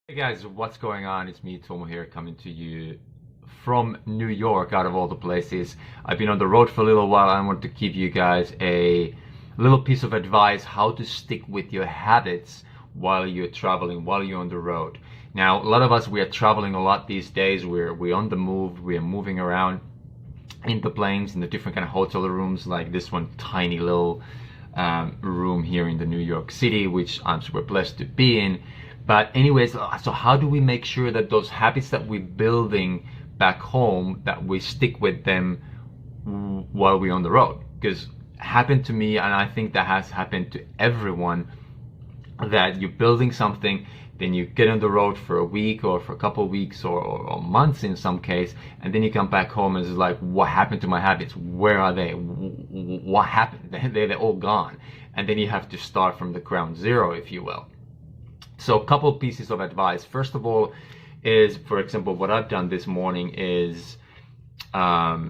Hey guys, what's going on? It's me, Tomo here, coming to you from New York, out of all the places. I've been on the road for a little while. I want to give you guys a little piece of advice how to stick with your habits while you're traveling, while you're on the road. Now, a lot of us, we are traveling a lot these days. We're on the move. We are moving around in the planes, in the different kind of hotel rooms, like this one tiny little room here in the New York City, which I'm super blessed to be in. But anyways, so how do we make sure that those habits that we're building back home, that we stick with them while we're on the road? Because it happened to me, and I think that has happened to everyone, that you're building something, then you get on the road for a week or for a couple of weeks or months in some case, and then you come back home and it's like, what happened to my habits? Where are they? What happened? They're all gone. And then you have to start from the ground zero, if you will. So a couple of pieces of advice. First of all is, for example, what I've done this morning is I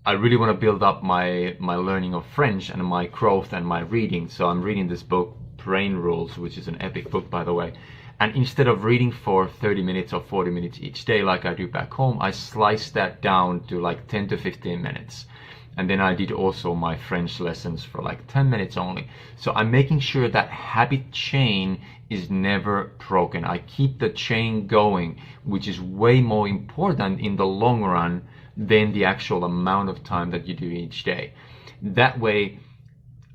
really want to build up my learning of French and my growth and my reading. So I'm reading this book, Brain Rules, which is an epic book, by the way. And instead of reading for 30 minutes or 40 minutes each day like I do back home, I sliced that down to like 10 to 15 minutes. And then I did also my French lessons for like 10 minutes only. So I'm making sure that habit chain is never broken. I keep the chain going, which is way more important in the long run than the actual amount of time that you do each day. That way,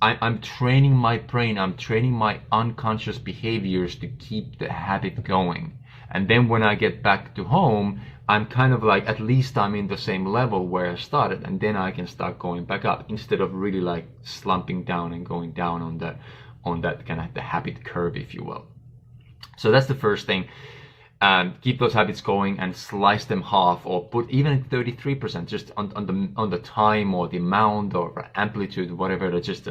I'm training my brain, I'm training my unconscious behaviors to keep the habit going. And then when I get back to home, I'm kind of like, at least I'm in the same level where I started, and then I can start going back up instead of really like slumping down and going down on that kind of the habit curve, if you will. So that's the first thing. Keep those habits going and slice them half, or put even 33% just on the time or the amount or amplitude, whatever. Just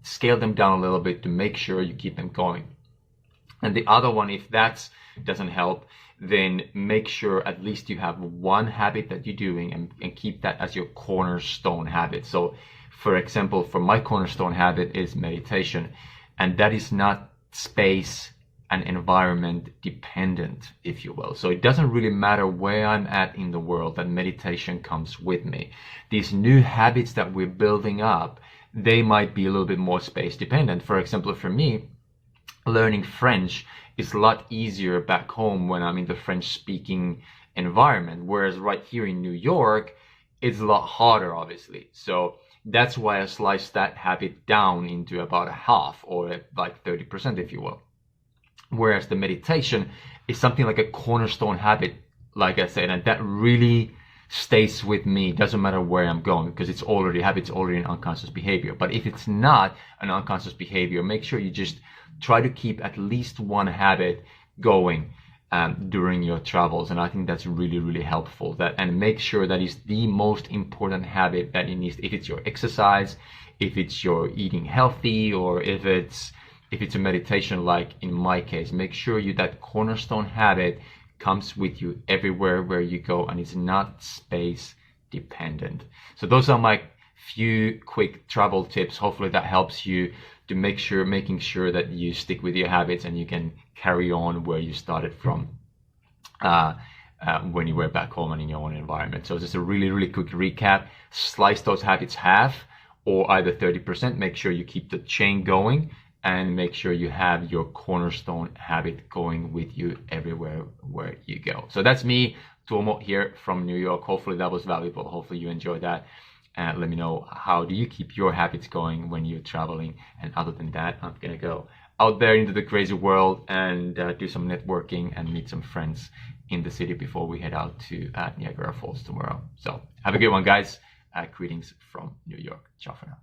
scale them down a little bit to make sure you keep them going. And the other one, if that doesn't help, then make sure at least you have one habit that you're doing and keep that as your cornerstone habit. So for example, for my cornerstone habit is meditation, and that is not space and environment dependent, if you will. So it doesn't really matter where I'm at in the world, that meditation comes with me. These new habits that we're building up, they might be a little bit more space dependent. For example, for me, learning French is a lot easier back home when I'm in the French speaking environment, whereas right here in New York, it's a lot harder, obviously. So that's why I sliced that habit down into about a half, or like 30%, if you will. Whereas the meditation is something like a cornerstone habit, like I said, and that really stays with me. It doesn't matter where I'm going, because it's already habits, already an unconscious behavior. But if it's not an unconscious behavior, make sure you just try to keep at least one habit going during your travels. And I think that's really, really helpful. And make sure that is the most important habit that it needs. If it's your exercise, if it's your eating healthy, or if it's a meditation, like in my case, make sure that cornerstone habit comes with you everywhere where you go, and it's not space dependent. So those are my few quick travel tips. Hopefully that helps you to making sure that you stick with your habits and you can carry on where you started from when you were back home and in your own environment. So just a really, really quick recap. Slice those habits half, or either 30%. Make sure you keep the chain going, and make sure you have your cornerstone habit going with you everywhere where you go. So that's me, Tuomo, here from New York. Hopefully that was valuable. Hopefully you enjoyed that. Let me know, how do you keep your habits going when you're traveling? And other than that, I'm gonna go out there into the crazy world and do some networking and meet some friends in the city before we head out to Niagara Falls tomorrow. So have a good one, guys. Greetings from New York. Ciao for now.